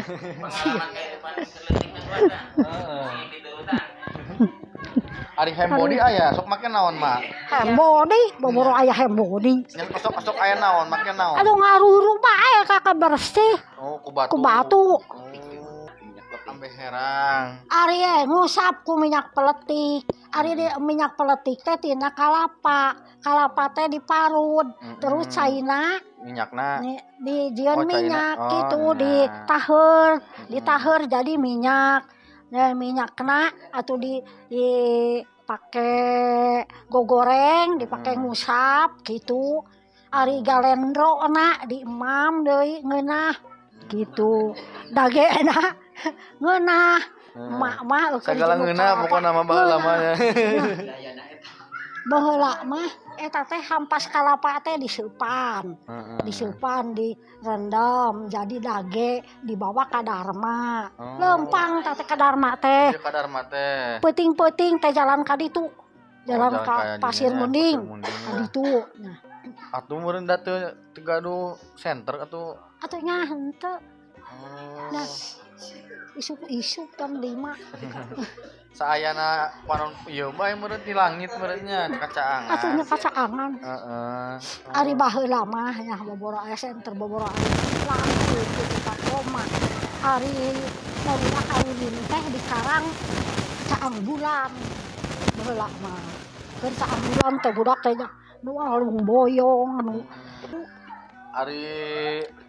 Pengalaman kehidupan keleutik kan wadah. Heeh. Diturutan. Ari hembody aya, sok make naon, Mak? Hembody, boboro aya hembody. Nyen sok aya naon, make naon? Aduh ngaruru bae kakak bersih. Oh, ku batu. Ku batu. Ambe herang. Ari ngusap ku minyak peletik. Ari di minyak peletik teh tina kalapa. Kalapa teh diparut. Terus caina Minyakna di dieun minyak caina. gitu Oh, ditaher jadi minyak. Nah, minyakna atuh dipake gogoreng, dipake ngusap gitu. Ari galendrona diemam deui ngeunah gitu. Dagena ngeunah. Emak segala ngeunah pokona mah baheula mah. Baheula mah eta teh hampas kalapa teh diseupan. Diseupan direndam jadi dage dibawa ka Dharma. Lempang teh ka Dharma teh. Ka Dharma teh. Peuting-peuting teh jalan ka ditu. Jalan ka Pasir Munding. Ka ditu. Nah, atuh meureun da teu gaduh center atuh. Atuh nya henteu. Nah, isuk-isuk jam 5. Saayana panon ieu bae meureun di langit meureunnya kacaangan. Atuhnya kacaangan. Heeh. Ari baheula mah nya boboro aya center boboro aya langsung kita koma. Ari baheula kawin teh di Karang Caang Bulan. Baheula mah. Keur Caang Bulan teh budak teh nu alung boyong nu. Ari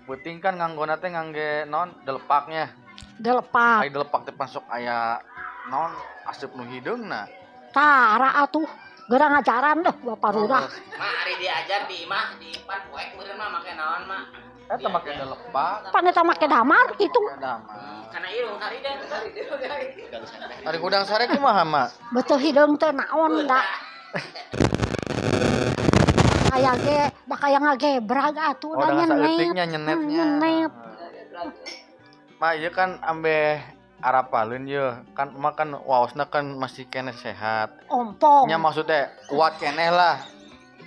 peuting kan nganggona teh ngangge naon delepaknya. Delepak. Ai delepak teh masuk aya naon asup nu hideungna. Tara atuh geura ngajaran deh Bapak Lurah. Mak ari diajar di imah di pan poek meureun mah make naon mak? Eta make delepak. Pan eta make damar itu. Kana irung hari deh. Ari gudang sare kumaha, Mak? Betul hideung teh naon da. Aya ge bakaya ngagebrag atuh da nyenet. Nyenet. Mak ieu kan ambe arapaleun yeuh. Kan emak kan waosna kan masih keneh sehat. Ompong. Nya maksudnya kuat keneh lah.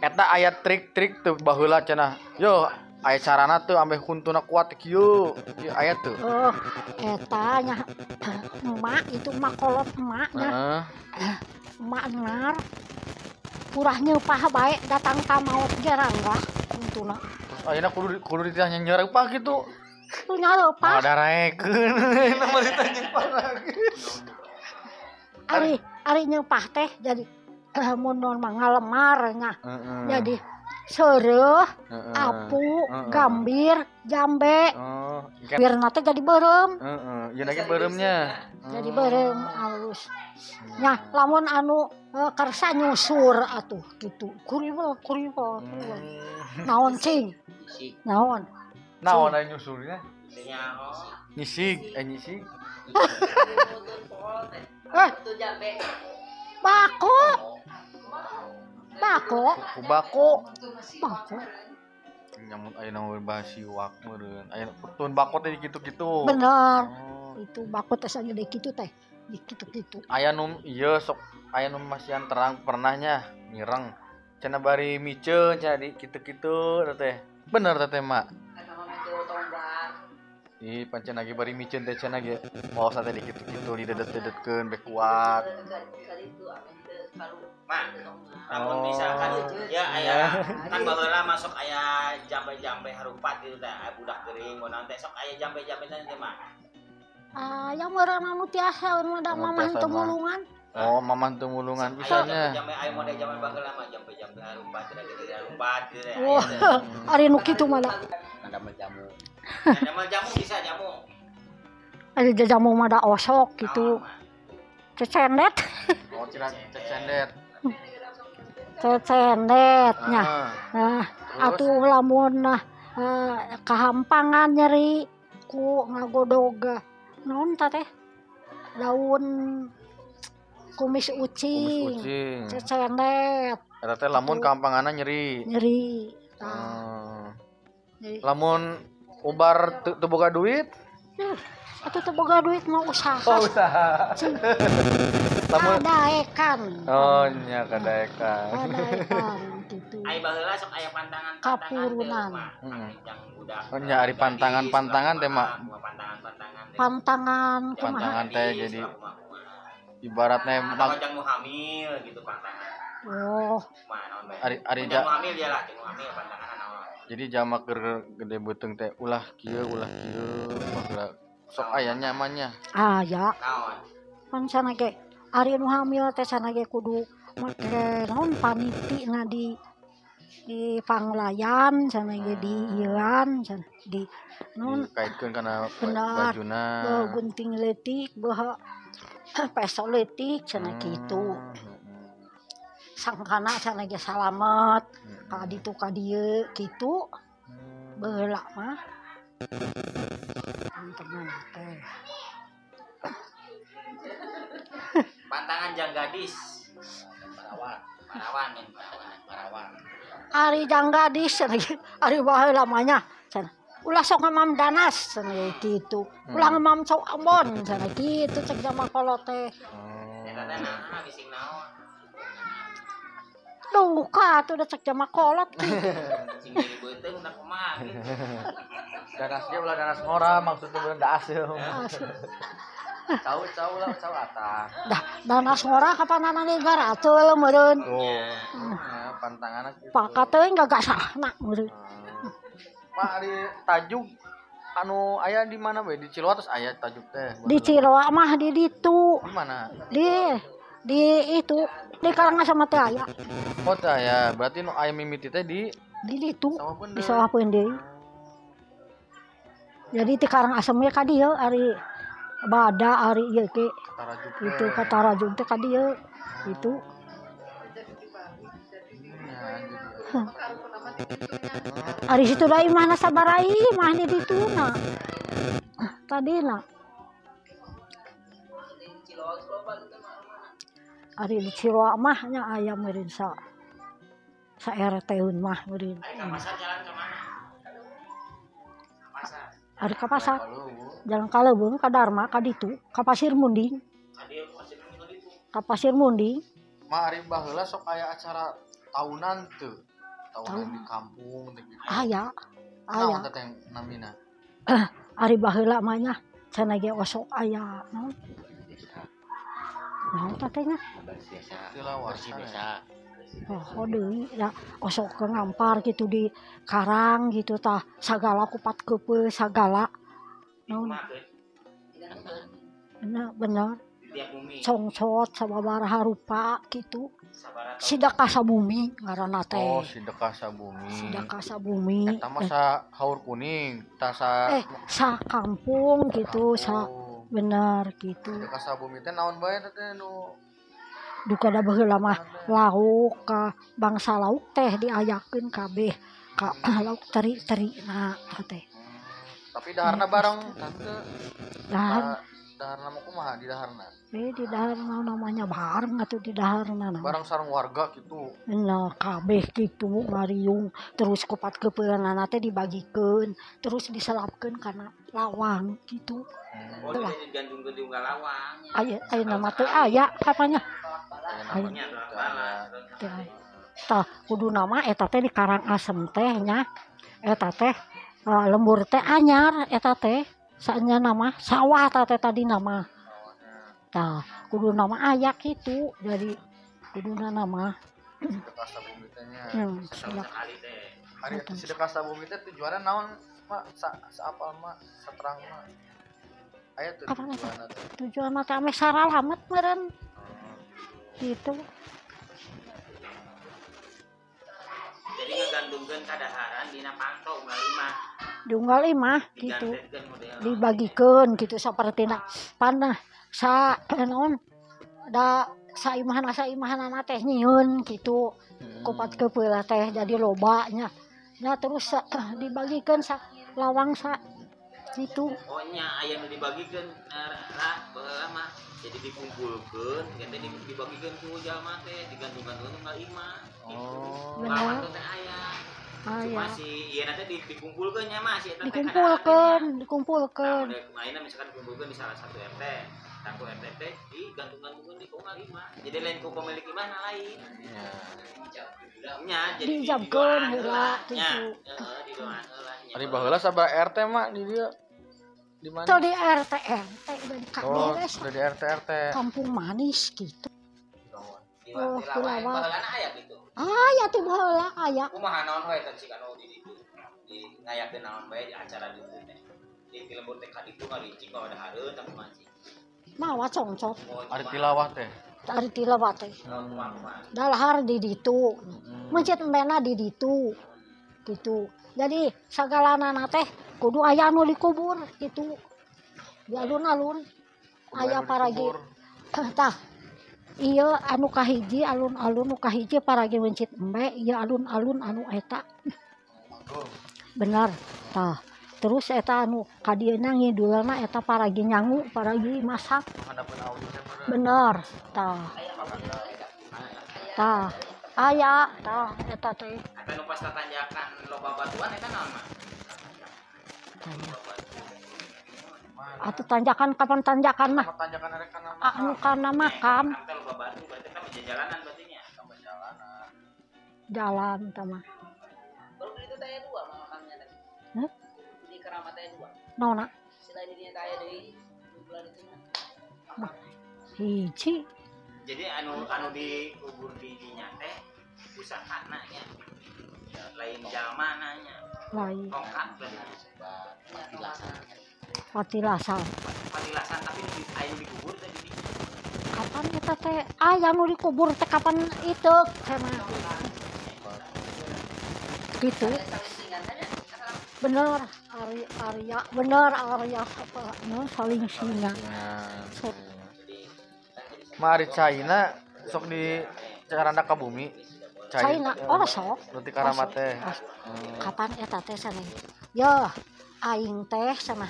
Eta aya trik-trik tuh baheula cenah. Yo, aya carana tuh ambe huntuna kuat kieu. Ieu aya tuh. Eta nya emak itu emak kolot emaknya. Emak dengar. Purah nyeupah bae datang ka maot gerangga huntuna. Terus ayeuna kudu ditanya nyeupah gitu. Tuh nyareupah. Ada raekeun. Nama ditanya lagi. Ari nyeupah teh jadi mun mah ngalemar nya. Jadi seureuh, apu, gambir, jambe. Biarna teh jadi beureum. Ieu lagi beureumnya. Jadi beureum alus. Nya lamun anu karsa nyusur atuh gitu. Kuriwel. Naon cing? Naon? Naon aya nyusurnya? Nyaho. Nyisig. Itu jambe. Bako. Bako. Nyamun ayeuna mah bahas siwak meureun. Ayeuna tun bako teh kitu-kitu. Bener. Itu bako teh sagede kitu teh. Di kitu-kitu. Aya nu ieu sok aya nu masihan terang pernahnya mireng. Cenah bari miceun cenah di kitu-kitu teh. Bener teh Mak. Ih, pancen lagi bari miceun teh cenah ge. Oh, teh di kitu-kitu didedet-dedetkeun be kuat. Mak, namun misalkan ya aya kan baheula masuk aya jambe-jambe harupat gitu teh, budak geuring mun teh sok aya jambe-jambe teh mah. Yang meureun anu tiasa mun da mamah teu mulungan. Oh, mamah teu mulungan pisannya. Jambe aya model zaman baheula mah jambe-jambe harupat teh gede harupat gitu teh. Ari nu kitu mah da. Damel jamu. Damel jamu bisa jamu. Ari jamu mah da osok gitu. Cecendet. Oh, cecendet. Cecendet nya. Nah, atuh lamun kahampangan nyeri ku ngagodog naon tah teh? Daun kumis ucing. Cecendet. Eta teh lamun kahampanganna nyeri. Lamun ubar teu boga duit? Atuh teu boga duit mah usaha. Oh, usaha. lamun kadaekan. oh nya kadaekan. Kadaekan gitu. Ai baheula sok aya pantangan Kapurunan. yang budak. Oh nya ari pantangan-pantangan teh mak. Pantangan-pantangan teh. Pantangan Pantangan kumaha? teh jadi ibaratnya atau jangan mau hamil gitu pantangan. Oh, Mah naon bae. ari Jangan mau hamil dia lah, jangan mau hamil pantangan naon. jadi jamak gede beuteung teh ulah kieu baheula sok aya nyamannya. ya. Naon? Pan sana ge ari nu hamil teh sana ge kudu make naon paniti na di panglayan sana ge di ieuan sana di naon Dikaitkeun kana benar bajuna. gunting leutik beha peso leutik sana kitu. Sangkana sana ge salamet ka ditu ka dieu kitu baheula mah. Teman teh. Pantangan jang gadis. Parawan. Ari jang gadis cenah ge ari baheula mah nya cenah. Ulah sok ngamam danas cenah ge kitu. Ulah ngamam cau ambon cenah kitu cek jama kolot teh. Eta teh naha bising naon? Duh ka atuh da cek jama kolot. Sing jadi beuteung da kumaha gitu. Danas ge ulah danas ngora maksudnya beun da aseuh. Asuh. Cau lah cau atas. Dah danas ngora kapanana negara atuh meureun. Oh. Pantanganna kitu. Pakat teh gagasahna meureun. Pak ari tajuk anu aya di mana we? Di Ciloa terus aya tajuk teh. Di Ciroa mah di ditu. Di mana? Di itu di Karangasem teh aya. Oh teh aya. Berarti nu aya mimiti teh di Ditu Sawah Peundeuy. di Sawah Peundeuy. Jadi ti Karangasem ge ka dieu ari bada ari ieu ke Tarajuk itu ka Tarajung teh ka dieu itu. Ari situ da imahna sabarai mah di dituna. Tadina. Ari di Ciroa mah nya aya meureun sa RT-eun mah meureun. Ka pasar jalan ke mana? Pasar. Ari ka pasar. Jalan Kaleubeung ka Dharma ka ditu ka Pasir Munding. Tadi pasir minggu itu. Ka Pasir Munding. Mah ari baheula sok aya acara tahunan teu. Tahunan di kampung teh gitu. Aya. Naon teh teh namina? Ari baheula mah nya cenah ge osok aya naon? Naon teh nya? Biasa. Oh deui da osok ke ngampar gitu di karang gitu tah sagala kupat keupeul sagala. Naon? Bener. Tiap bumi. Congsot sababaraha rupa gitu. Sabarat. Sidaka sabumi ngaranna teh. Oh, Sidekah Sabumi. Sidaka sabumi. Eta mah sa haur kuning, tah sa Sa kampung gitu, sa Oh. bener gitu. Sidekah Sabumi teh naon bae teh nu Duka da baheula mah lauk ka bangsa lauk teh diayakeun kabeh ka lauk teri-terina teh. tapi daharna bareng tante. Dahar Daharna mah kumaha di daharna? di dahar namanya bareng atuh di daharna na. Bareng sareng warga gitu. Nah, kabeh gitu ngariung terus kupat keupeulna teh dibagikeun terus diselapkeun kana lawang gitu. Oh, jadi digantungkeun di unggal lawang. Aya nama teh aya apanya? Aya Nya balas. teh aya. Tah kudu nama eta teh di Karangasem teh nya. Eta teh lembur teh anyar eta teh. Saenya nama sawah teh tadi nama. Tah kudu nama aya kitu jadi kuduna nama. Sedekah Sabumi teh nya. Sekali teh. Ari eta Sedekah Sabumi teh tujuanna naon? Mak saapal mak saterang mak. Aya teh Apa tujuanna teh. Tujuan teh ame saralamet meureun. Gitu. Jadi ngegantungkeun kadaharan dina pangto unggal imah. Diunggal imah gitu. Digantungkeun model. Dibagikeun gitu sapertina panah sa naon da saimahna teh nyieun gitu. Kupat keupeul teh jadi loba nya. Nya terus dibagikeun sa lawang sa gitu. Oh nya aya nu dibagikeun lah baheula mah. Jadi dikumpulkeun, kita dibagikeun ku jalma teh digantungkeun unggal imah. Oh. Lawan teh aya. Aya. Masih ieu teh dikumpulkeun nya mah si eta teh Dikumpulkeun. Nah, ayeuna misalkan dikumpulkeun di salah satu RT. Taku RT di gantung-gantungan di kong lima. Jadi lain ku pemilik imah na lain. Nya jadi dijabkeun heula nya gitu. di doaan heula. Ari baheula sabaraha RT mak di dia? Di mana? Teu di RT udah di Oh, KDRS udah di RT. Kampung Manis gitu. Oh, Tilawah tilawah. baheulana aya gitu. Aya teh baheula aya. Kumaha naon wae teh cika nu di ditu. Di ngayakeun naon bae di acara di ditu teh. Di film teh ka ditu ngalincing bae ada hareup tapi mancing. Mawa congcok Ari tilawah teh. dari tilawah teh. Dalahar di ditu. Masjid embena di ditu. Gitu. Jadi sagalana teh kudu aya anu dikubur gitu. Di alun-alun aya paragi. Tah. Ieu anu kahiji alun-alun nu kahiji paragi masjid embe, ieu alun-alun anu eta. Bener. Tah. Terus eta anu kadieuna ngidulna eta paragi nyangu, paragi masak. Hadapun audi teh Bener. Tah. Tah. Aya, tah eta teh. Eta nu pas tanjakan loba batuan eta naon mah? Atuh tanjakan kapan tanjakan mah? tanjakan ada kana Anu kana makam, Kantor loba batu berarti kan jalanan berarti nya. jalanan. jalan tah mah. Baru itu tanya dua makamnya tadi. Hah? Di keramat tanya dua. Naonna? Selain ini tanya dari bulan itu mah. Hiji. Jadi anu dikubur di dinya teh pusakana nya. Lain jalmana nya. Lain Tongkat berarti. patilasan. Patilasan tapi aya dikubur teh di Kapan eta teh? Aya nu dikubur teh kapan itu sama. Gitu. Bener Arya bener Arya apa no saling singa. Mari China sok di Caranda ka bumi. China oh sok. Nuti karamat teh. Kapan eta teh sana? Ya aing teh sana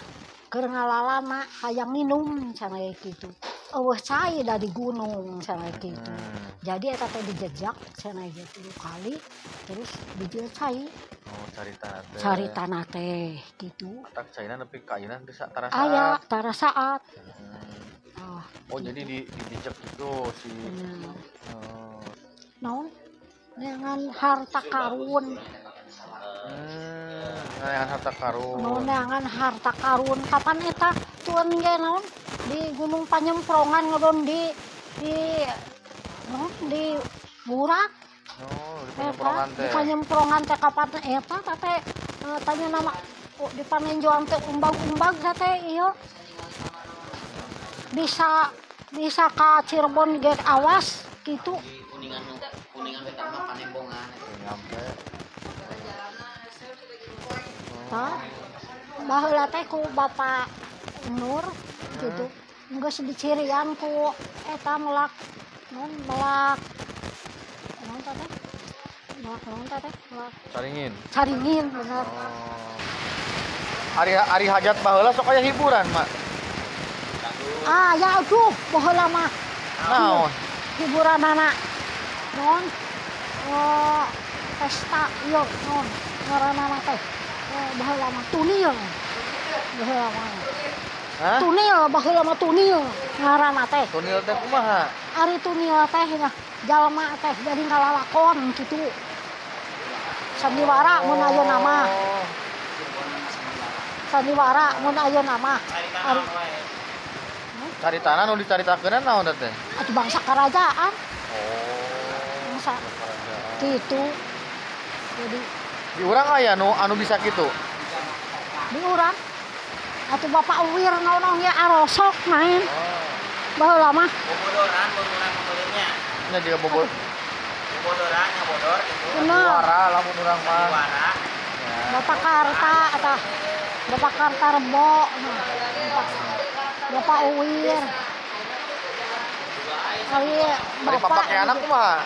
keur ngalalana hayang minum sana gitu. Eueuh cai dari gunung sana gitu. Jadi eta teh dijejak sana gitu kali terus dijieun cai. Oh, Cari tanah teh gitu. Tak China nepi ka ayeuna teh tara Aya tara saat. Oh, jadi dijejak gitu si Naon? Dengan harta karun. Neangan harta karun. Neangan harta karun. Kapan eta tuan ge naon? Di Gunung Panyemprongan ngodon di Burak. Oh, di Eta Panyemprongan di teh. Panyemprongan teh kapan eta teh tanya nama di panenjoan teh umbag-umbag teh ieu. Bisa ka Cirebon ge awas gitu. Kuningan kita mah Panembongan. Nyampe. Tah. Baheula teh ku Bapak Nur gitu. Geus dicirian ku eta melak melak Caringin bener. Ari hajat baheula sok aya hiburan, Mak. Ya aduh baheula mah Naon? hiburanana non pesta ieu non ngaranna teh baheula mah tunil baheula mah Hah? tunil baheula mah tunil ngaranna teh Tunil teh kumaha? ari tunil teh nya jalma teh jadi ngalalakon kitu sandiwara mun ayeuna mah sandiwara mun ayeuna mah ari Cari tanah nu dicaritakeun naon teh? atuh bangsa kerajaan Oh. bangsa gitu jadi Di urang aya anu bisa kitu. di urang atuh Bapak Uwir naon ge arosok main baheula mah bobodoran modelnya. Nya juga bobot. Bobodoran nya bodor gitu. bener Suara lamun urang mah. Suara. Bapak Karta atah Bapak Karta Rebo Bapak Uwir ari Bari papakeana kumaha?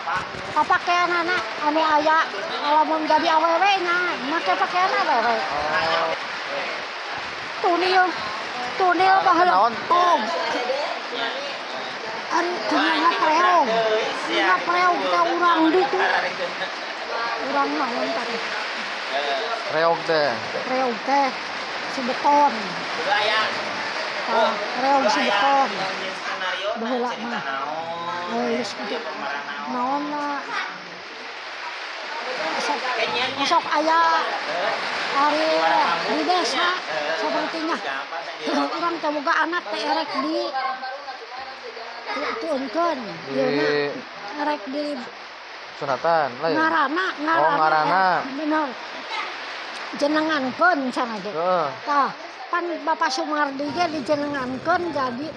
papakeanana anu aya lamun jadi awewe nya make pakaian awewe tunil baheula Naon? ari kumaha preong kumaha preong ka urang ditu urang naon tadi Reog teh. preong teh si beton Budaya. reong si beton baheula cerita mah. naon. Geus Ieu kitu. pemeran naon. Naon Kayaknya esok aya hari di desa sepertinya. Urang teh boga anak teh erek di tueunkeun. Yeuna erek di Sunatan lain. Ngarana, Oh, ngaranna. Bener. Jenengankeun cenah ge. Heeh. Tah, pan Bapak Sumardi ge dijenengankeun jadi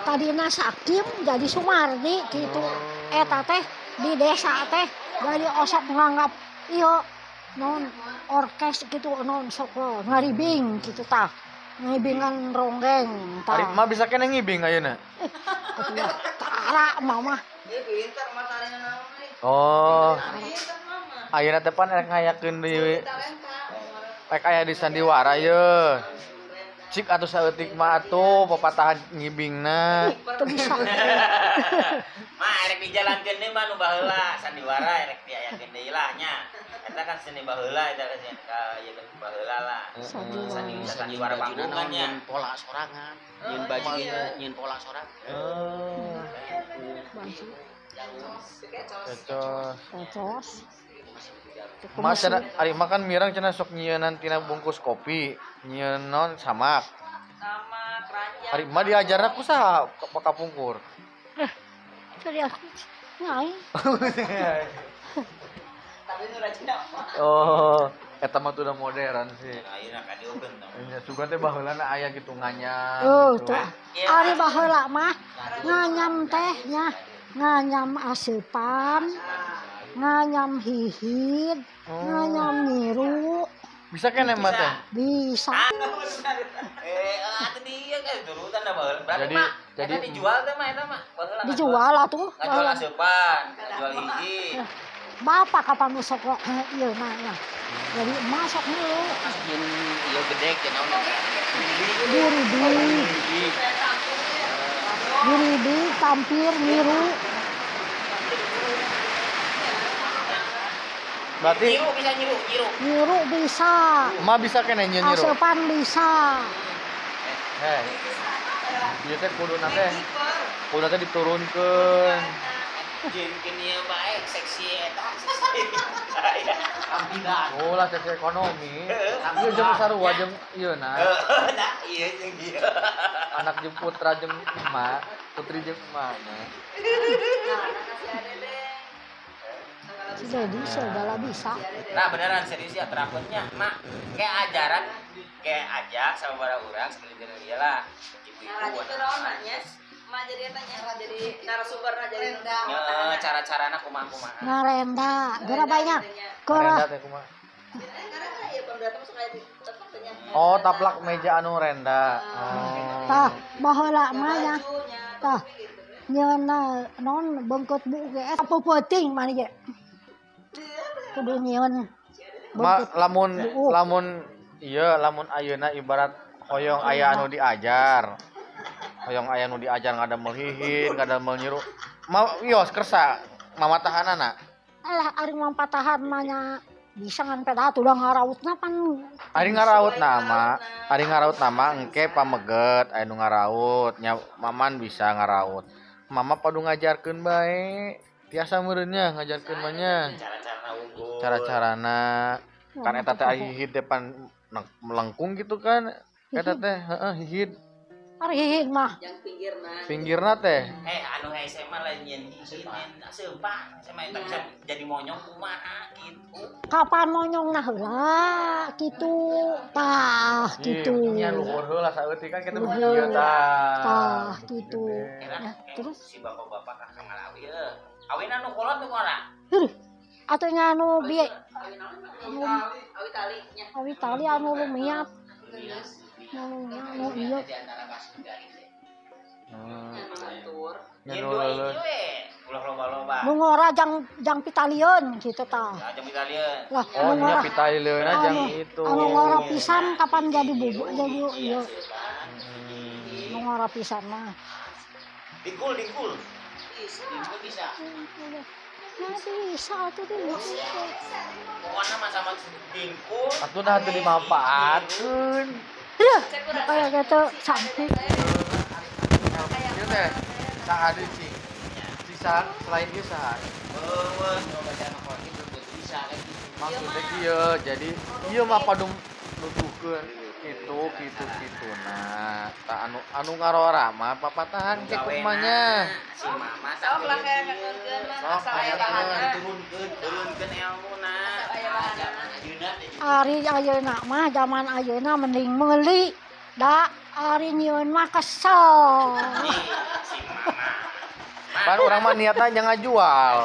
tadina Sakim jadi Sumardi gitu. Eta teh di desa teh jadi osok nganggap ieu non orkes gitu non sok ngaribing gitu tah. Ngibingan ronggeng Ari tah. mah bisa kene ngibing ayeuna. Atuh tara mama. Dia pintar matanya naon euy. Oh, Pintar mama. ayeuna teh pan rek ngayakeun di Talenta. rek aya di sandiwara ye. Cik atuh saeutik mah atuh pepatahan ngibingna. Teu bisa. Mah erek dijalankeun deui mah nu baheula sandiwara erek diayakeun deui lah nya. Eta kan seni baheula eta kan ka ieu kan baheula lah. Sandiwara panggungan nya. Pola sorangan, nyeun baju nyeun pola sorangan. Oh, cocok. Terus Mas cenah ari makan mirang cenah sok nyieunnan tina bungkus kopi, nyieun naon samak. Sama keranjang. Ari mah diajarna ku saha kapungkur. tadi aku nyai Tapi nu rajin apa? Oh, eta mah tuh udah modern sih. Ayeuna ka dieukeun tong. Nya sugan teh baheulana aya gitu nganyam. gitu. tuh ari baheula mah nganyam teh nya nganyam asepan nganyam hihid nganyam nyiru Bisa kene mah teh. bisa Atuh dia kan turutan da baheula. Berarti Jadi- mah jadi- eta dijual teh mah eta mah baheula. dijual atuh Ngajual aseupan, ngajual hiji. bapak kapan usok ieu mah ya jadi masuk dulu Nyeun ieu gede ke naon eta? diridi tampir nyiru Berarti Nyiru bisa nyiru. nyiru bisa mah bisa kene nyieun nyiru. asepan bisa Heh. Ieu teh kuduna teh diturunkeun. Jeung ieu bae seksi eta. Oh lah seksi ekonomi. Ieu jeung sarua jeung ieuna. Nah, iya jeung ieu. Anak jeung putra jeung emak, putri jeung emak. jadi segala bisa Nah, beneran serius ya terapetnya, Mak. Kayak ajaran kayak ajak sama para urang sekelintir ieu lah. Nah, rajin teh naon nya? Mah jadi eta nya jadi narasumberna jadi Cara-carana kumaha-kumaha. ngarenda geura banyak Karenda geura teh kumaha? karena ya pemdatang masuk kayak di tempat nya. Oh, taplak meja anu renda. Oh. tah baheula mah nya tah nyeun non beungkeut bu ge eta peuting mani ge kudu nyeun Ma, lamun Buuk. lamun ayeuna ibarat hoyong aya anu diajar. Hoyong aya anu diajar ngadamel hihit, ngadamel nyiru. Wios kersa mamatahanana. alah ari mah patahan mah nya bisa ngan peda udah ngarautna pan Ari ngaraut nama engke pameget aya nu ngaraut nya maman bisa ngaraut. Mama padu ngajarkeun bae. Tiasa meureun nya ngajarkeun mah nya. Cara-carana unggul. Cara-carana kan eta teh ari hihit depan melengkung gitu kan. Eta teh heeh hihit ari hihit mah Yang pinggirna. pinggirna teh. Anu SMA lah nyen hiji nyen aseupan. SMA eta bisa jadi monyong kumaha gitu. kapan monyongna heula kitu tah kitu Nya luhur heula saeutik kan kita Luhur. ieu tah. tah kitu Era terus si bapak-bapak ka ngalawi heuh. Awina nu kolot nu ora. atuh nya anu bieu Awi naon? Awi tali nya. awi tali anu lumiat anu ieu Di antara pasundari teh. Yang mengatur. Nya Nyen nu dua leuleus. hiji we. Ulah lomba-lomba. nu ngora jang pitalieun kitu tah Nah, jam Italian. lah Oh, nu nya ngora pitaleuna jang itu. anu ngora pisan kapan jadi bubuk jadi ieu nu ngora pisan mah Dingkul. Bisa. nah bisa atuh deh Pokoknya mah sama dingkul. Atuh dah teu dimanfaatkeun. kayak gitu sampai Ieu teh Saha deui cing. Sisa selain ieu saha? Maksudnya kieu jadi ieu mah padu nuduhkeun gitu. Nah, ta anu ngarora mah papatahan ke kumanya. Si mama Sok lah kayak ngekeun mah Sok, asal aya aya bahanna. turunkeun ilmuna. Asal aya bahanna. Ari ayeuna mah zaman ayeuna mending meuli da ari nyieun mah kesel. Nih, si mama. Pan urang mah niatna jangan ngajual.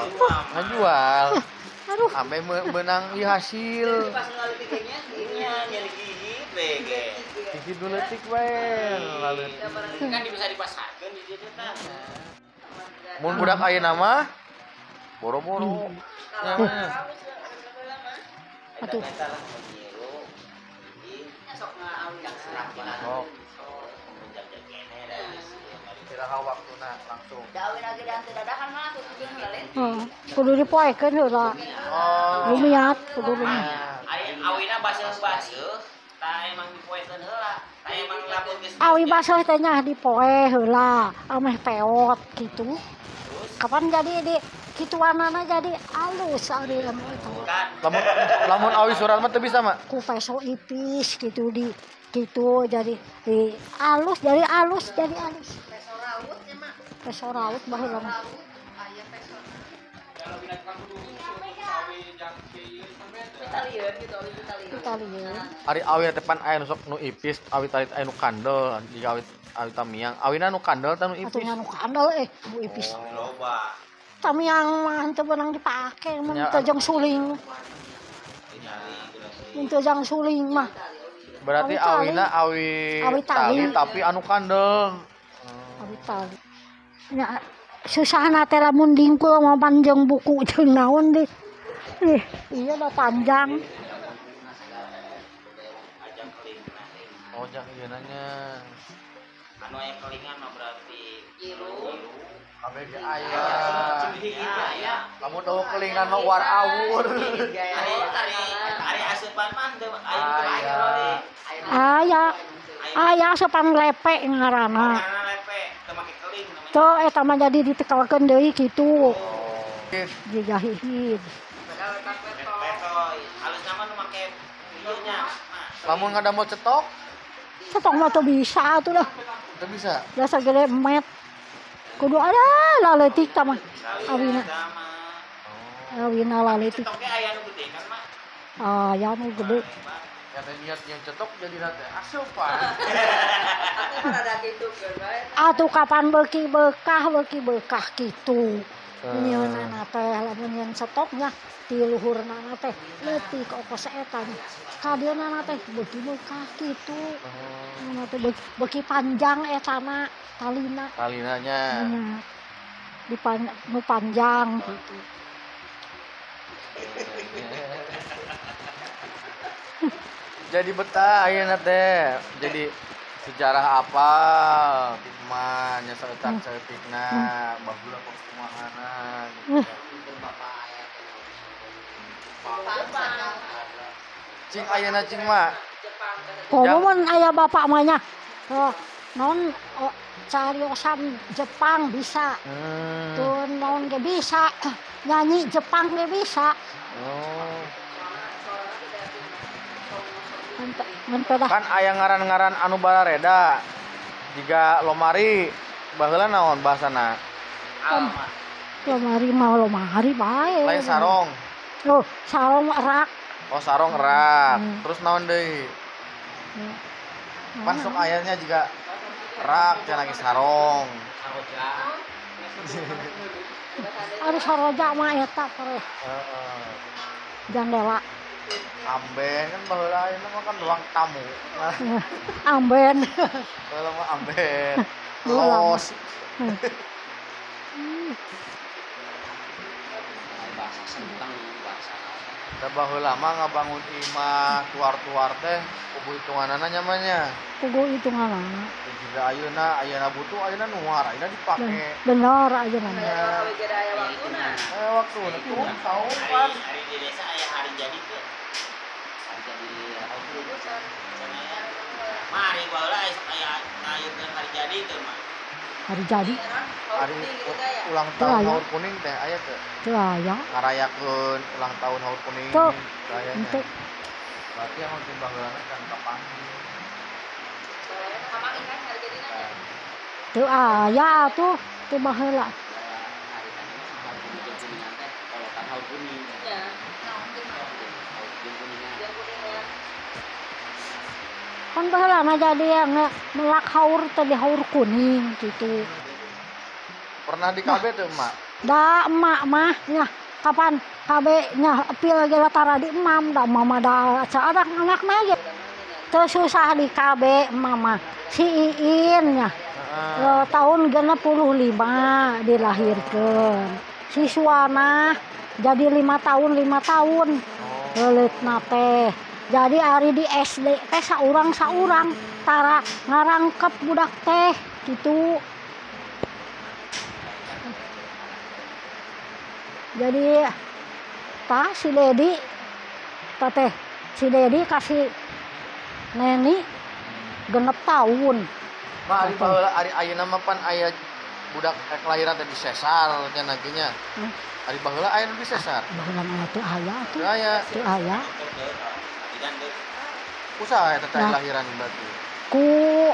Aduh, Sampai menang ieu hasil. Pas ngalih tikenya Nya nyari gigi bege. Gigi duletik bae lalu. Kan bisa dipasarkeun di dieu teh. Mun budak ayeuna mah boro-boro. Ya mah. Atuh. Eta lah menyiru. Gigi sok ngawin Sok. Kiraha waktuna langsung. Dawin lagi dan dadakan mah tuh kudu ngelain. Kudu dipoekeun heula. Oh. Lumiat kudu lumiat. Nah, Ari awina baseuh-baseuh, tah emang dipoekeun heula. Tah emang lamun geus Awi baseuh teh nya dipoe heula, ameh peot gitu. Kapan jadi di kituanana jadi alus ari anu eta. kan lamun awi surat mah teu bisa mah. Ku peso ipis gitu di gitu jadi di alus jadi alus. Peso raut nya mah. Peso raut baheula mah. Raut aya peso. Italian gitu, Italian. Kita lieu. Ari awi tepan aya nu sok nu ipis, awi talit aya nu kandel, jika awi tamiang. Awina nu kandel tah nu ipis. Atunya nu kandel bu ipis. loba Tamiang mah teu beunang dipake mun Ya, teu jeung suling. Mun teu jeung suling mah. Berarti Awi tali. awina awi tali. tali tapi anu kandel. Abi tali. Ya susahna teh lamun dingkul mah panjang buku jeung naon deh. Iya da panjang. ajang keling Oh, jang ieu nanya. anu aya kelingan mah berarti Jiru. ABG aya. aya Lamun eueuh kelingan mah war awur. ari asupan mah teu Aya. Aya sepan lepe ngaranna. karena lepe teu make keling namanya Tuh eta mah jadi ditekalkeun deui kitu. Oke. Dijahihid. Padahal tak peto. petoy halus nama nu make ieu nya Lamun ngadamel cetok Cetok mah teu bisa atuh lah. teu bisa. Biasa gede met. Kudu ada laletik tah mah. Awina. Awina laletik. Toknya aya nu gede kan mah Aya nu gede. Kata niat yang cetok jadi nate asupan. Atuh mah rada gitu kan bae. Atuh kapan beuki bekah kitu. Nyieunana teh lamun yang stoknya ti luhurna teh leutik ongkos eta nya. Kadeunana teh beuki bekah kitu. Mana teh beuki panjang etana talina. Kalinanya. Nya nu panjang gitu. Jadi betah ayeuna teh. Jadi sejarah apa Tikman nya saeutak-saeutikna baheula kumaha gitu. Cing ayeuna cing mah Komo mun aya bapak mah nya. Non cariosan Jepang bisa. Tuh non ge bisa. Nyanyi Jepang ge bisa. Oh. Mun dah Kan aya ngaran-ngaran anu balareda. Jiga lomari baheula naon bahasana? alma lomari bae. Lain sarong. Oh, sarong rak. Oh, sarong rak. Terus naon deui? Pan sok ayahnya juga rak jangan lagi sarong. Ari saroja mah eta teh. Heeh. Jandela. Amben kan baheula ayeuna mah kan ruang tamu. Nah, Amben. baheula mah amben. Baheula mah. Los. bahasa sentang bahasa Da baheula mah ngabangun imah tuar-tuar teh kubu hitunganana nyamannya. Kudu hitunganna. Juga ayeuna butuh ayeuna nuar, ayeuna dipake. Bener ayeuna. Ya, Kalau gede aya waktuna. waktu itu tahun pan. hari di desa aya hari jadi teh jadi mari baheula aya ngayeukeun hari jadi teh mah Hari jadi. Hari kuning gitu ya. ulang Teu tahun aya. haur kuning teh aya teu? Teu aya. Ngarayakeun ulang tahun haur kuning Teu. kayaknya. Henteu. Berarti yang mungkin baheulana kan kapanggih. Soalnya kamangin kan harga dinanya. Teu aya atuh teu baheula. Hari tadi mah haur kuning jeung kuningan teh kolokan haur kuning. Ya. Haur jeung kuningan. Yang kuningnya. Kan baheulana jadi melak haur teh di haur kuning gitu. Pernah di KB tuh emak? Da emak mah nya kapan KB nya pil geus tara di emam da mama da anak anakna ge. Teu susah di KB mama. Si Iin nya tahun 65 dilahirkeun. Siswana jadi 5 tahun. Leuleutna teh. Jadi ari di SD teh saurang tara ngarangkep budak teh gitu. Jadi si Dedi kasih Neni 6 tahun. Mak ari baheula ari ayeuna mah pan aya budak kelahiran teh di sesar nya naginya. Ari baheula aya nu di sesar. Baheula mah teu aya Teu tuh. aya. Teu aya. Usaha eta teh Nah. lahiran berarti. Ku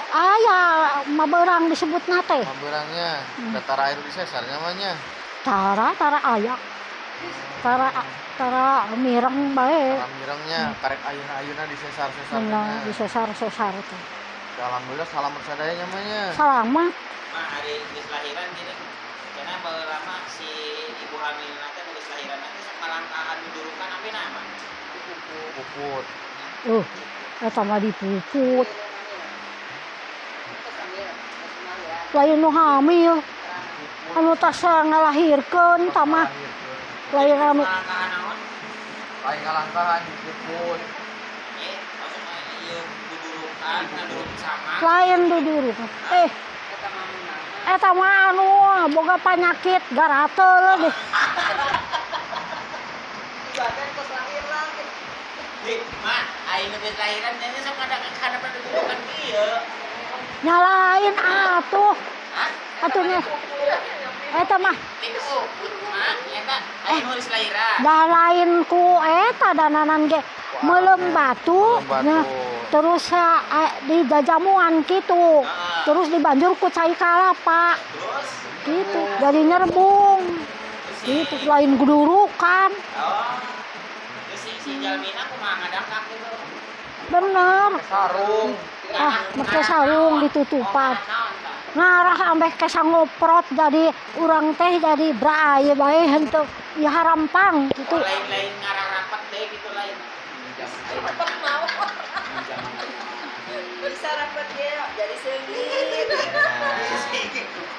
aya mabeurang disebutna teh. Maberangnya datara air di sesar namanya. Tara aya. Tara mireng bae. Mirangnya karek ayeuna di sesar-sesar. Bener di sesar tuh. Alhamdulillah selamat sadaya namanya. Selamat. Mah hari geus lahiran gini. Karena baheula mah si ibu hamil nanti geus lahiran nanti sakalangkaan dudurukan ampina mah. Puput. Eta mah dipuput. Lain nu hamil. Anu tas ngalahirkeun tah mah. Lain anu Sakalangkaan naon? Lain ngalangkahan dipuput. Maksudnya ieu dudurukan, duduruk sama. lain duduruk. Eta mah anu boga panyakit garateul deh. Badan kos lahiran. Di, mah, ayeuna geus lahiran nya sok kada pada dudurukan ieu. Nyalain atuh. Atuh nya. Eta mah Tipu, mah, eta ayeuna geus lahiran. da lain ku eta dananan ge meuleum batu. Nya, terus dijajamuan gitu. Terus dibanjur ku cai kalapa. Terus Gitu. Jadi nyerbung. Gitu lain gudurukan. oh. Terus si Jalmina kumaha ngadangkak gitu. Bener. Sarung. Make sarung ditutupan. Ngarah ambeh kesa ngoprot jadi urang teh jadi braai bae henteu ya harampang gitu. Lain-lain ngarang rapat deh gitu lain. Bisa rapat ya, jadi seugit.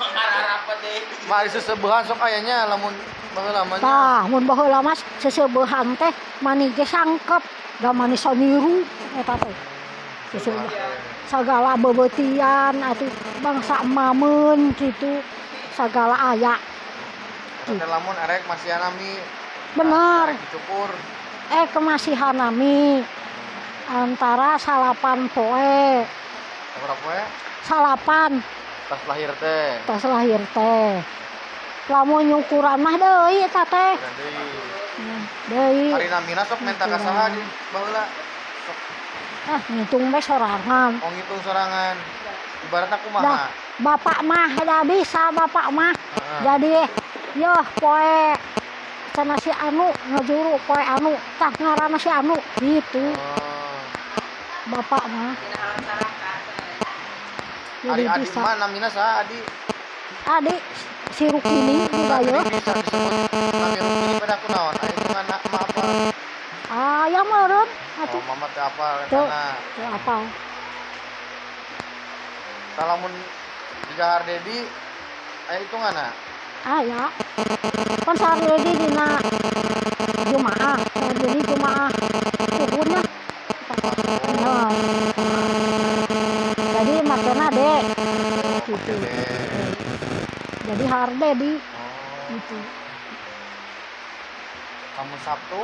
Ngarang rapat deh. Mari seseubehan sok ayanya lamun baheula mah. Tah mun baheula mas seseubehan teh mani ge sangkep da mani saniru eta teh. Seseubehan sagala bebetian atuh bangsa mameun gitu sagala aya. Teh lamun erek masih nami. Bener. Dicukur. Kemasihan nami antara salapan poe. Berapa poe? Salapan Tas lahir teh. tas lahir teh. Lamun nyukuran mah deui eta teh. Deui. Hari namina sok menta ka saha di baheula. Ngitung bae sorangan. Oh ngitung sorangan. Ibaratna Dah, kumaha? bapak mah da bisa bapak mah. Jadi yoh poe cenah si anu ngajuru poe anu tah ngaranna si anu gitu. Bapak mah. Jadi Adi bisa. mah namina saha adi? Adik si Rukmini juga ya. Bisa disebut nami Rukmini pada kunaon? Aya anak mah apa? Yang meureun Oh atuh. mama teh apa Tuh. katana? Tuh apa? Talamun digahar Dedi aya hitunganna. Ya. Kan sehari di dina Jumaah, jadi Jumaah subuhnya. Nah. Jadi makanya deh gitu. Jadi harde di gitu. Kamu Sabtu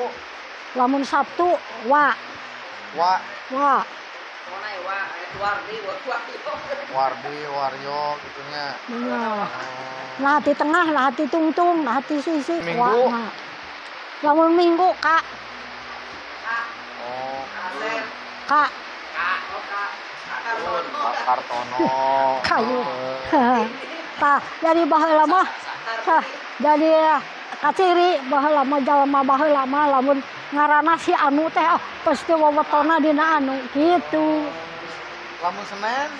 Lamun Sabtu wa wa Mana ya wah, wardi. Wardi, Waryo gitunya. Bener. Oh. Nah di tengah lah di tungtung, lah di sisi. Minggu. Wah, nah. Lamun minggu kak, Oh, kak Pak Kartono. kayu. Tah jadi baheula mah. Tah jadi kaciri baheula mah jalma baheula mah lamun ngaranna si anu teh pasti wewetona dina anu gitu. Lamun Senin,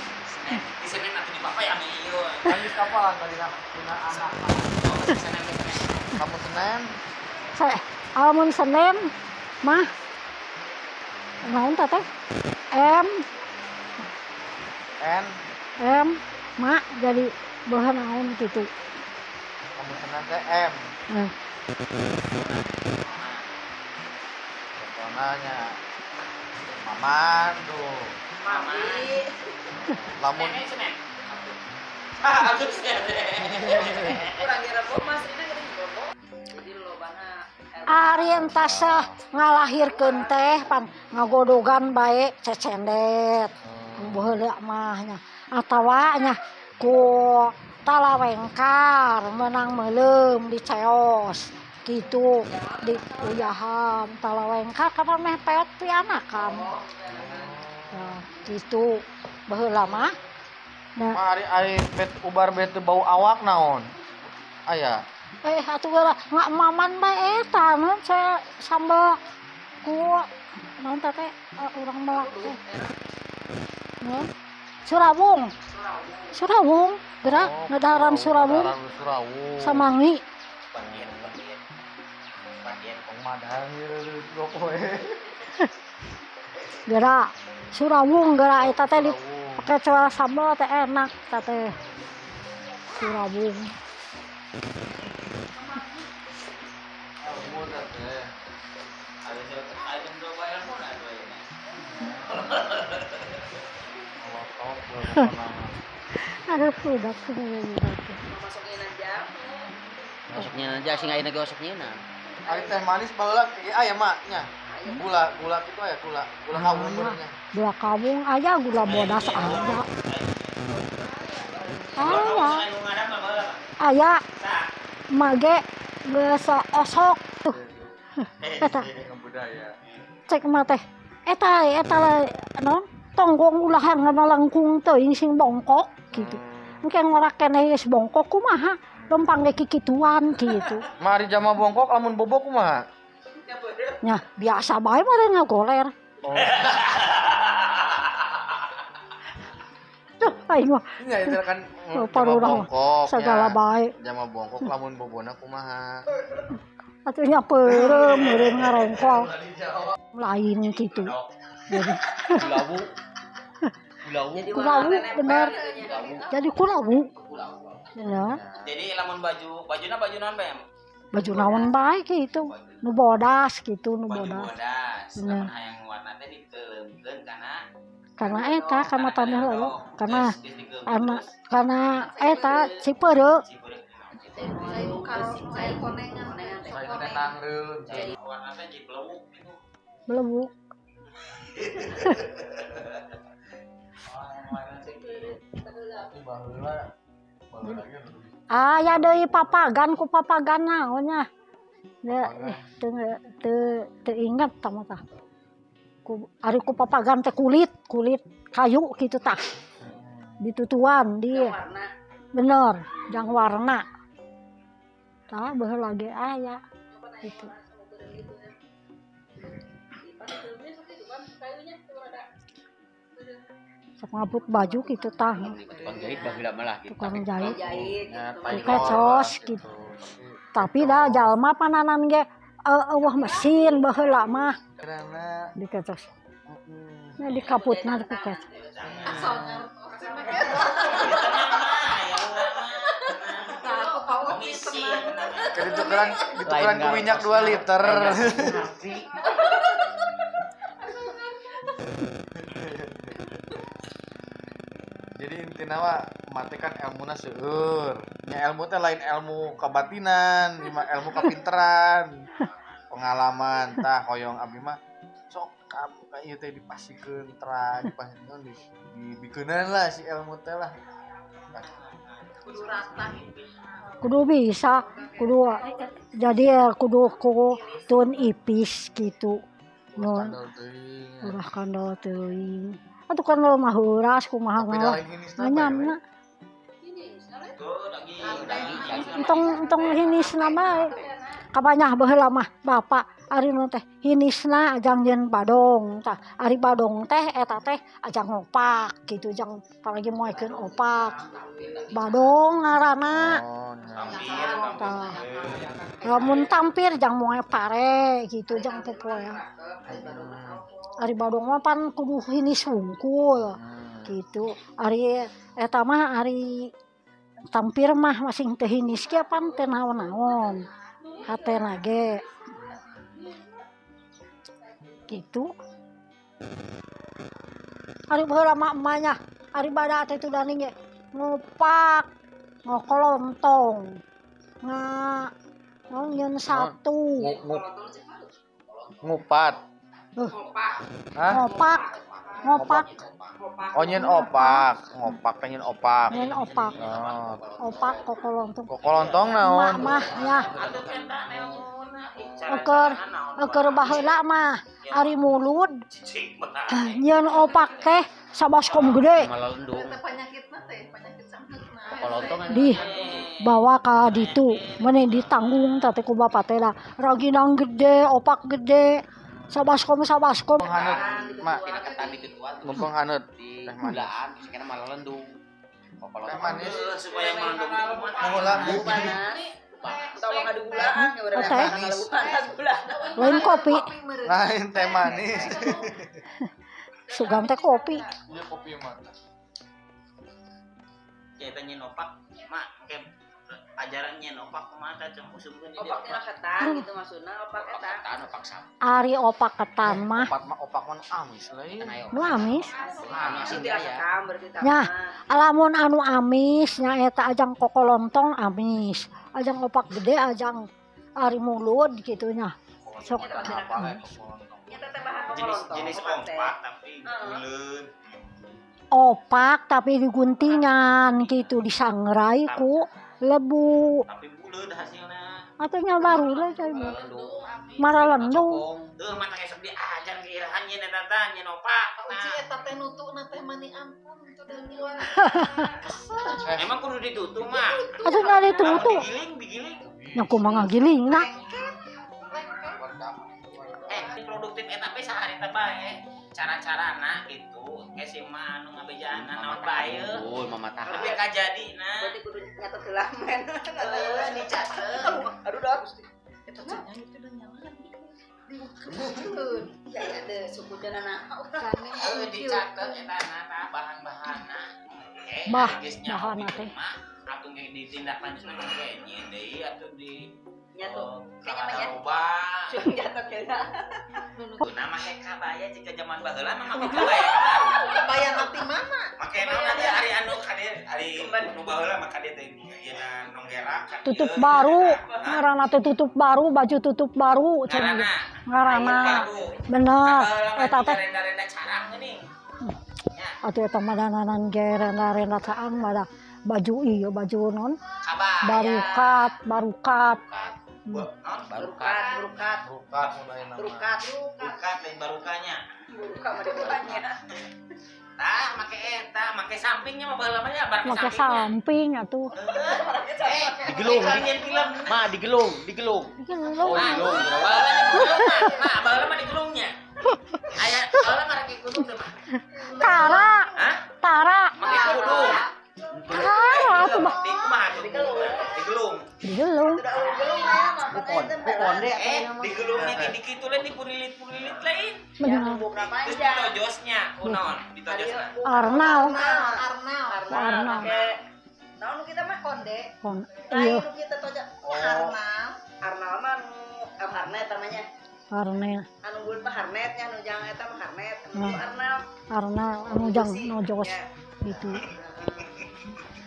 Di Senin nanti di papa yang iyo. kan di kapalan tadi dina anak. Lamun Senin, Lamun Senin mah naon teh teh? N, Mak jadi bahan naon gitu. lamun Senin teh M. Nah, Contohnya Maman tuh. Mami. Lamun Senin. Ah, aku Senin. Kurang kira Mas Rina kira bobo. Jadi lo bana ari entas ngalahirkeun teh pan ngagodogan bae cecendet. Baheula mah nya atawa nya ku talawengkar menang meuleum di ceos gitu di uyahan talawengkar karena meh peot pianakan. Nah, gitu baheula mah. Nah, ari bet ubar bet teu bau awak naon? Aya. atuh geura ngak maman bae eta naon sambal ku naon teh urang melak teh. Surawung gerak ngadaran Surawung Samangi Bagian. Pengmadang ieu poe. gerak Surawung gerak eta teh pake coa sambal teh enak eta teh Surawung. Ada berapa ilmu nak dua ini? Aduh udah kemudian masukin aja. Gosoknya aja sih nggak ada gosoknya nah. Ari teh manis baheula aya maknya. Gula kitu aya gula kawung benernya. gula kawung aja gula bodas aja aya mage geus osok tuh eta Budaya. cek mah teh eta non tonggong ulahan langkung teuing sing bongkok gitu engke ngora keneh geus bongkok kumaha lempang ge kikituan gitu Mari jama bongkok lamun bobok kumaha? nya biasa bae mah ngagoler Oh. tuh aing mah Nya itu kan parurang bongkok. segala bae Jama bongkok lamun bobona kumaha? atuh nya peureum meureun ngarengkol lain gitu jadi Jadi kulawu bener gitu jadi kulawu ya Jadi lamun bajuna baju naon bae? baju naon bae gitu nu bodas gitu nu Baju bodas bodas. Bener. Lamun hayang warna teh dikeuleukeun karena eta karena tanah lalu karena geus dikeuleukeun. anak karena eta cipeureu Saya konengan Saya teh nangreun. Warna teh jadi belewuk gitu. belebuk aya deui papagan ku papagan naonnya teu inget tah tah ku ari ku papagan teh kulit kayu gitu tah ditutuan di warna. bener jang warna tah baheula ge aya gitu sok ngabut baju gitu tah Tukang jahit baheula malah gitu. tukang jahit Jahit gitu. kecos gitu tapi dah jalma pananan ge eueuh mesin baheula mah Karena dikecos nya dikaputna ku kecos ditukeran Lain ku minyak 2 liter. Jadi intina mah mate kan elmuna seueur. Nya ilmu teh lain ilmu kabatinan, ilmu kapinteran. Pengalaman tah hoyong abdi mah sok ka ieu teh dipasikeun terang dipasikeun dibikeunan lah si ilmu teh lah. Kudu rata Kudu bisa, kudu jadi kudu tun ipis gitu. Nun Kandel teuing. ulah kandel teuing. Atuh kan lo mah heuras kumaha Tapi ngalah. lain hinis na Nganyamna. Tuh daging. Entong hinisna bae. Kabanyah baheula mah bapak ari nu teh hinisna ajang nyeun badong tah. Ari badong teh eta teh ajang opak gitu jang apalagi moekeun opak. Badong ngaranna. Oh, nya. Tah. Lamun tampir jang moe pare gitu jang popoe. Ari badong mah pan kudu hinis wungkul gitu. Ari eta mah ari tampir mah masing teh hinis ge pan teu naon-naon. Hatena ge gitu. Ari baheula mah emanya ari bada teh tu daning ge ngopak ngokolontong nyeun satu Ngupat. Hah? ngopak Oh nyeun opak, ngopak teh nyeun opak. nyeun opak Oh, opak kokolontong kokolontong naon? mah nya Eker baheula mah ari mulud nyeun opak teh sabaskom gede Malalendung. penyakitna teh penyakit sangetna. Kolotong di bawa ka ditu meni ditanggung teh ku bapa teh da raginang gede opak gede sabaskom Penghaneut, mak. tina ketan ditutuan Mumpung haneut di teh manis. gulaan terus kena malalendung. Teh Kolotong manis. Supaya mengandung Mula Tawa ngadu gulaan ya udah Teh. panas gula. lain kopi lain teh manis. sugan teh kopi Ieu kopi mah. ya tanya nopak mak kayak ajarannya nopak kumaha teh cem usumkeun di Opak mah ketan gitu maksudna opak eta. ketan opak sam. ari opak ketan mah Opak mah amis lain. Anayo. nu amis Anu asin Tidak ya. sekam berarti nya tama. alamun anu amis nya eta ajang kokolontong amis ajang opak gede ajang ari mulud gitu nya sok Nyata teh bahan kokolontong. jenis opak teh. opak tapi buleun opak tapi diguntingan gitu disangrai ku lebu tapi buleun hasilna atunya baru lah cai Malalendung. maralendung teu mah teh sok diajar ke irahan nya eta teh nya nopak Uji eta teh nutuna teh mani ampun itu dan luar. emang kudu ditutup mah atunya ditutu digiling nya kumaha ngagilingna produktif eta teh sahari teh bae cara-carana gitu ge si mah anu ngabejana naon bae Betul, mama tahan. tapi kajadina Berarti kudu nyatet heula men. dicatet Aduh dah. Eta cenah itu dan nyaman. Ya ya deh suku janana. dicatet eta na bahan-bahanna bahanna teh. atuh ge ditindaklanjutkeun ge nyeun deui atuh di Nyatu. kayaknya Kayaknya loba Cuma nyatet heula. nah make kabaya jika zaman baheula mah make kabaya Bayar nanti mana? make naon aja hari anu kade hari nu baheula mah kade teh yeuna nonggerak tutup baru ngaranna teh tutup baru baju tutup baru cenah ngaranna bener eta teh renda-renda carang geuning atuh eta mah dananan ge renda-renda caang mah baju ieu baju non kabaya barukat Berukat, berukat, Rukat mulai nama. berukat, bukan lain barukanya berukat mah dibawahnya. tah make eta make sampingnya mah baheula mah bar make samping atuh Digelung. kalian film Ma digelung. Oh, digelung. baheula mah digelungnya aya baheula mah rek kudu teh mah tara hah tara make kudu tara atuh mah di kumaha tuh digelung digelung Pukon deh. digelungnya di kitu lain dipurilit-purilit lain bener terus ditojosnya kunaon ditojosna arnal Arnal. Naon nu kita mah konde. kon Lain iya nu kita toja Arnal. Arnal mah nu harnet namanya. arnal Anu bulan mah harnetnya nu jang eta mah harnet. Anu Arnal. arnal anu jang nojos gitu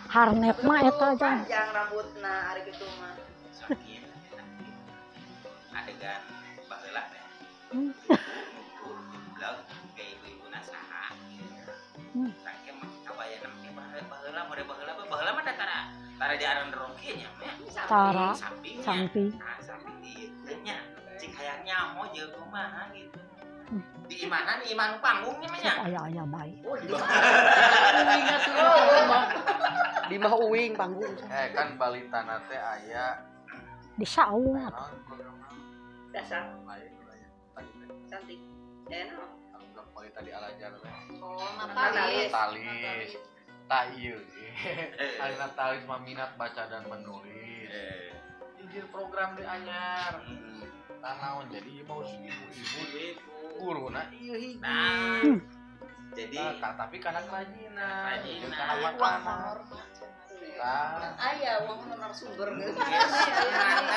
harnet mah eta jang Panjang rambutna ari kitu mah. sakit adegan baheula teh di aran roki nya mah. Tara, Sampingnya. samping. Nah, samping ieu nya. Cing hayang nyaho jeung kumaha gitu. Di imana nih iman panggungnya mah nya. Aya baik. Di mah uwing panggung. Kan balitana teh aya Di saung. naon program Dasar lain cantik. Enak. program balita di Alajar teh. Oh, Natalis. Natalis. Tah ieu. Ari Natalis mah minat baca dan menulis. Izin program di anyar. Tah naon jadi ieu mau ibu-ibu guruna ieu hiji. Nah. Jadi Tapi karena kerajinan. Kerajinan. Karena makanan. Aya uang narasumber. Nah,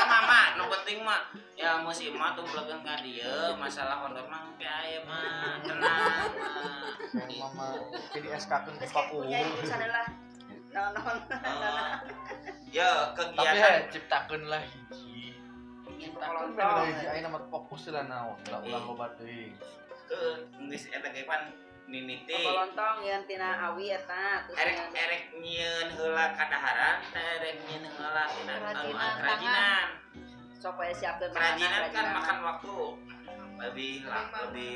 mama, nu penting mah ya musim mah tuh belakang ka dieu, masalah honor mah teh aya mah tenang. Mama jadi SK-keun ku paku. Punya ini sadalah. Naon-naon. Ya Tapi kegiatan ciptakeun lah hiji. Ciptakeun lah hiji aya nama fokus lah naon, ulah loba teuing. geus eta ge pan mimiti. Kolontong yang tina awi eta terus Erek nyieun heula kadaharan, erek nyieun heula tina kerajinan. supaya siapkeun Kerajinan kan makan waktu lebih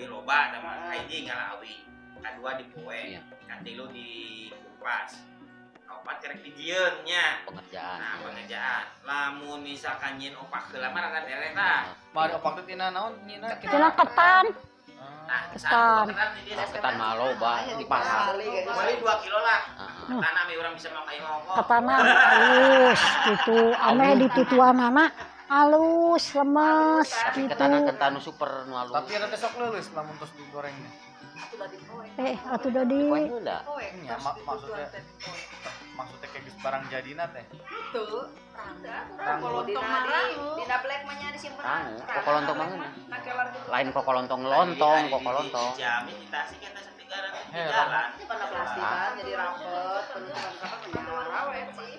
loba sama hiji ngalawi. Kadua dipoe, katilu dikupas. Kaopat kerek dijieun nya. Pengerjaan. Nah, pengerjaan. Lamun misalkan nyieun opak heula mah rada eleh tah. Mari opak teh tina naon nyina Tina ketan. Nah, Ketan. Ketan mah loba di pasar. Beli 2 kilo lah. Heeh. Ketan ame urang bisa makai ngokok. Ketana halus gitu. Ame di tutuanana halus, lemes Tapi gitu. ketan nu super nu alus. Tapi ada teh sok leuleus lamun tos digorengnya. Atuh da di Poe heula. Nya maksudnya kayak geus barang jadina teh. tuh Rangu. dina black mah nya disimpen Rangu, kokolontong mah ngeunah. nakelar Lain kokolontong lontong, kokolontong. Jamin ditasik eta satigaran di Heh, jalan. pada plastikan jadi rapet penutupan rapet menyala rawet sih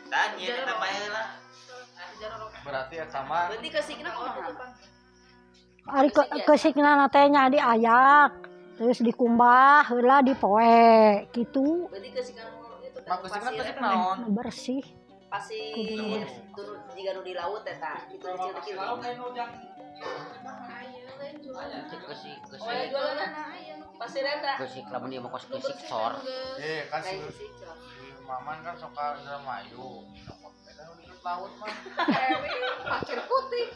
Dan nyieun eta bae heula. Berarti eta mah berarti kesikna kumaha ari kesikna teh nya diayak, terus dikumbah heula dipoe gitu. berarti kesikna itu mah kesikna kesik naon? Bersih. pasti turun jika nu di laut eta gitu kecil-kecil Kesik, pasti reta kesik lamun dia mau kos kesik sor. Kan si kayak kesik cok Maman kan suka Indramayu. Di laut mah. pasir putih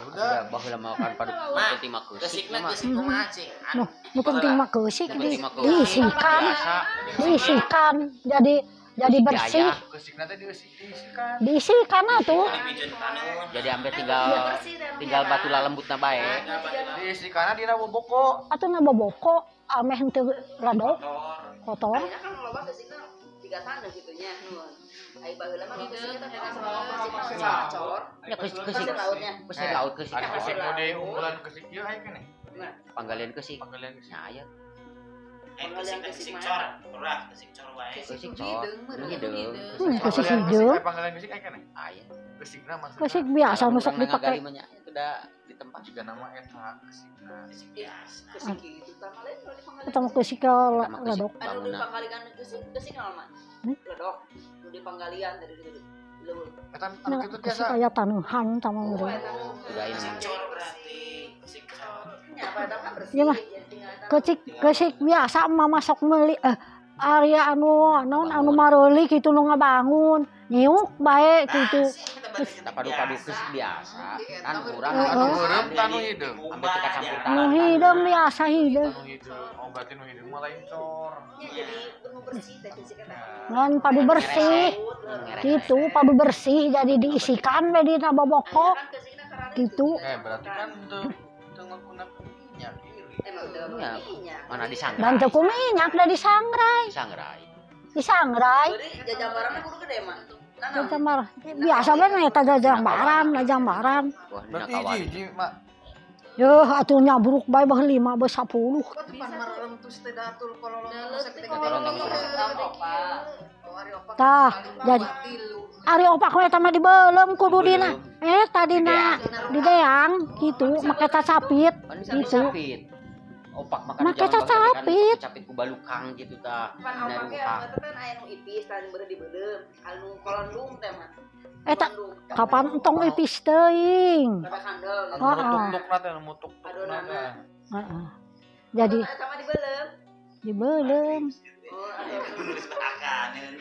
Udah. Baheula makan padu Mah, penting mah kesik Kesikna mah. kesik kumaha cing? Nu penting mah keusik Penting mah keusik. diisikan, Biasa. diisikan jadi bersih, Kesikna teh diisikan. diisikan atuh. Dipijeun tanun. Jadi ampe tinggal batu lalembutna bae. Diisikanna dina boboko. Atuh na boboko ameh henteu ladok Kotor. kotor. akhirnya kan loba kesikna 3 tanda gitu nya nuhun ai baheula mah kesikna teh sama kesik cor Ya kesik pasir lautnya Pesir laut kesik. Ada kesik mode unggulan kesik ieu aya keneh. nah Panggalian kesik. Panggalian kesik. Nya aya. Kesik cor. Urang kesik cor wae. Kesik cor. Nu hideung. Kesik Panggilan hideung. Panggilan kesik aya keneh. Aya. Kesikna maksudna. Kesik biasa nu sok dipake. Itu udah di tempat. Juga nama eta kesikna. Kesik biasa. kesik gitu tama lain nu dipanggali Ketemu kesik ke ladok. anu dipanggalikan kesik naon mah ledok nu dipanggalian dari dulu leuweung Eta anu Nah, kitu kesik tiasa. aya tanuhan sama oh meureun. eta nu Udah ini. Kesik cor berarti kesik cor. nya apa eta mah bersih Iya mah. jadi tinggal eta Kesik biasa mama sok meuli ari anu mareuli kitu nu ngabangun. Nyiuk bae kitu. Tak padu-padu kesik biasa. Kan kurang. Heeh. Anu meureum tanu hideung. Ampe kita campur Nu hideung biasa hideung. Anu hideung. Oh berarti nu hideung mah lain cor. nya jadi penuh bersih teh kesik eta Ngan padu bersih. Gitu padu bersih jadi diisikan we dina boboko kan kesikna karare gitu. Berarti kan teu ngaguna minyak iri. emang udah Ya. minyak Mana Dan disangrai. teu ku minyak da disangrai. Disangrai. Disangrai. berarti jajambaranna kudu gede mah Jajambar. Biasa bae eta jajambaran. Wah, dina Berarti kawan. hiji mah. Yeuh atuh nyabruk bae beh 5 beh 10. Tah, jadi ari opak we eta mah dibeulem kudu dina. Tadina di deang gitu make tas sapit Kan gitu. sapit. opak makan Make cacapit. Capit ku balukang gitu ta. Pan Dina opake ruha. eta teh aya nu ipis tadi beureuh dibeuleuh. Anu kolondung teh mah. Eta Kolondung. kapan entong ipis teuing. Kada kandel. Oh, Anu oh. tuk-tuk na teh anu tuk-tuk na Adonana. teh. Heeh. Jadi Eta mah dibeuleuh. dibeulem. Oh, Tulis bakaneun.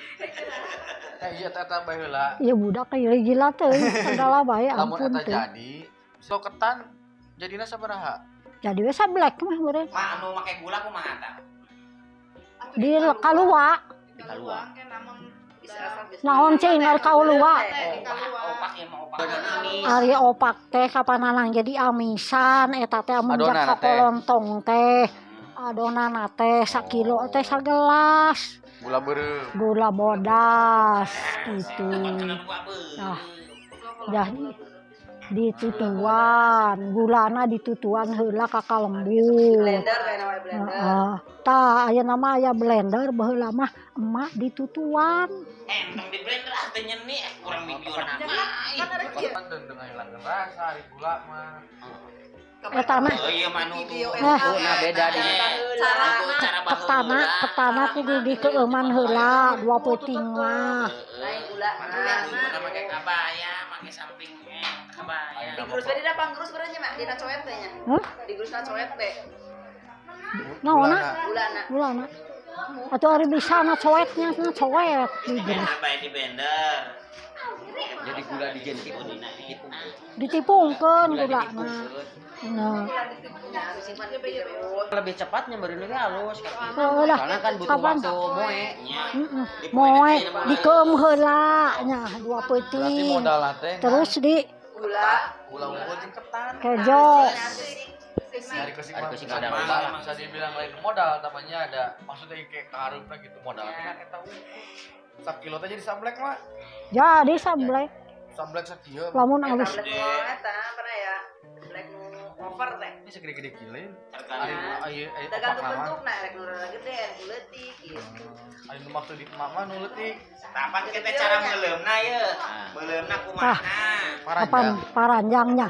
Iya teh baheula. Ya budak kayak gila teuing. Adalah bae Lamun ampun eta teh. jadi so ketan jadina sabaraha? Jadi we sablek mah beureun. Mah anu make gula kumaha tah? Di kalua. Di kalua. Naon cing ngal kaulua. Opak ya mau opak. Ari opak teh kapanana jadi amisan eta teh amun Adonana jak teh. kolontong teh. Adonana teh sakilo teh sagelas. Gula beureuh. Gula bodas gitu. Nah, dah ditutuan, gulana ditutuan heula ka kalembut. blender kayak namanya blender. Heeh. Tah aya nama aya blender baheula mah emak ditutuan. Entong di blender ah teh nyeni kurang video na. Kan ada kieu. Kan dengan hilangkeun rasa ari gula mah. Eta mah Oh iya manu Video tuh. Nah. Nah beda di Cara petana kudu dikeueuman heula dua peuting mah. Lain gula. Kita pakai kabaya, pakai sampingnya kabaya. Digerus bae dina panggerus beureunya mah dina coet teh nya. Hah? Digerusna coet teh. Naonna? Gulana. Gulana. Atuh ari bisa na coetnya na coet digerus. Kabaya di blender. jadi gula dijentip Ditipungkeun gulana. Nah, Simpan di terus. lebih cepatnya baru ini halus Heulah. karena kan butuh Kapan? waktu moe Nya. Moe dikeum heula nya dua Berarti peuting. modal teh Terus di Gula. gula unggul jeung ketan. kejo. Dari kesing Dari mah kesing bisa ada modal, modal. bisa dibilang lain modal namanya ada maksudnya kayak kaharupna gitu modal kan eta unggul. Sakilo teh jadi sablek mah. Jadi sablek Sablek sakieu. lamun Eta alus. black nu eta pernah ya. Black nu over teh. Ini segede-gede kileun. Tergantung. Ayo Tergantung nama. bentukna rek nu rada gede nu leutik gitu. Ayo nu maksud di mama nu leutik. Tapan kita cara meleumna ye. Meleumna kumaha? Kapan paranjangnya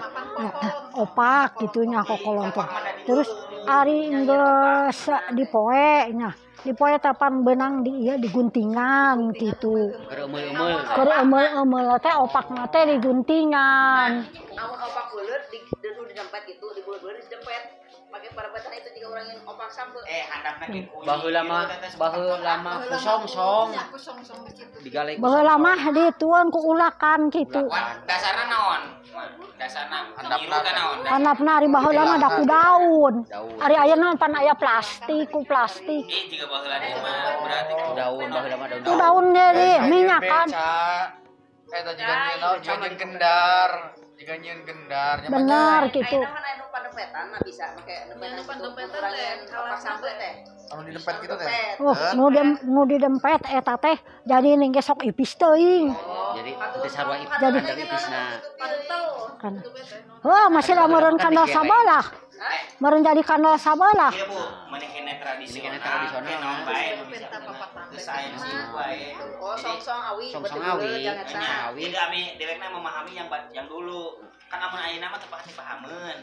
opak gitunya kokolontong. Terus ari geus dipoe nya. Dipoe tapan benang di ieu diguntingan gitu. kereumel-eumel Keur eumel-eumel teh opakna teh diguntingan. Namun opak beuleut di dempet gitu, di beuleut dempet. Pakai parabetan itu juga orang yang opak sambel. Handapna di kuning. baheula mah kusong-song digalek Baheula mah ditueun ku ulakan gitu. Dasarna naon? Dasarna handapna naon? Handapna ari baheula mah da ku daun. daun Ari ayeuna pan aya plastik ku plastik. Jika baheula di mah berarti daun baheula mah Ku daun deui minyakan. Eta juga naon jeung gendar. Jika nyieun gendar. Bener gitu. Ayeuna mah anu pandempetan mah bisa make dempetan orang opak sambel teh. Anu di dempet gitu teh. Nu didempet eta teh jadi ning ge sok ipis teuing. jadi teu sarua Jadi- ada ipisna Kan. Wah, masih da meureun kandal sabalah. Meureun jadi kandal sabalah. Iya Bu, manehna tradisional. Manehna tradisional. Naon bae nu bisa. Geus aya nu sih bae. Oh, song-song awi. Song-song betul awi. jangan Nya, salah. jadi kami dewekna memahami yang dulu. Kan amun ayeuna mah teu pasti pahameun.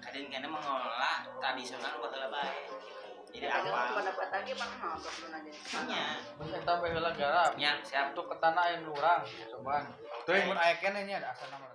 Kadin kene mengelola tradisional baheula bae. Jadi Apa? apa? Pendapatan ge mah betul aja. Nya, Eta bae heula garap. nya siap Untuk ketana aya nu urang cobaan. Teuing mun aya keneh nya asal nama.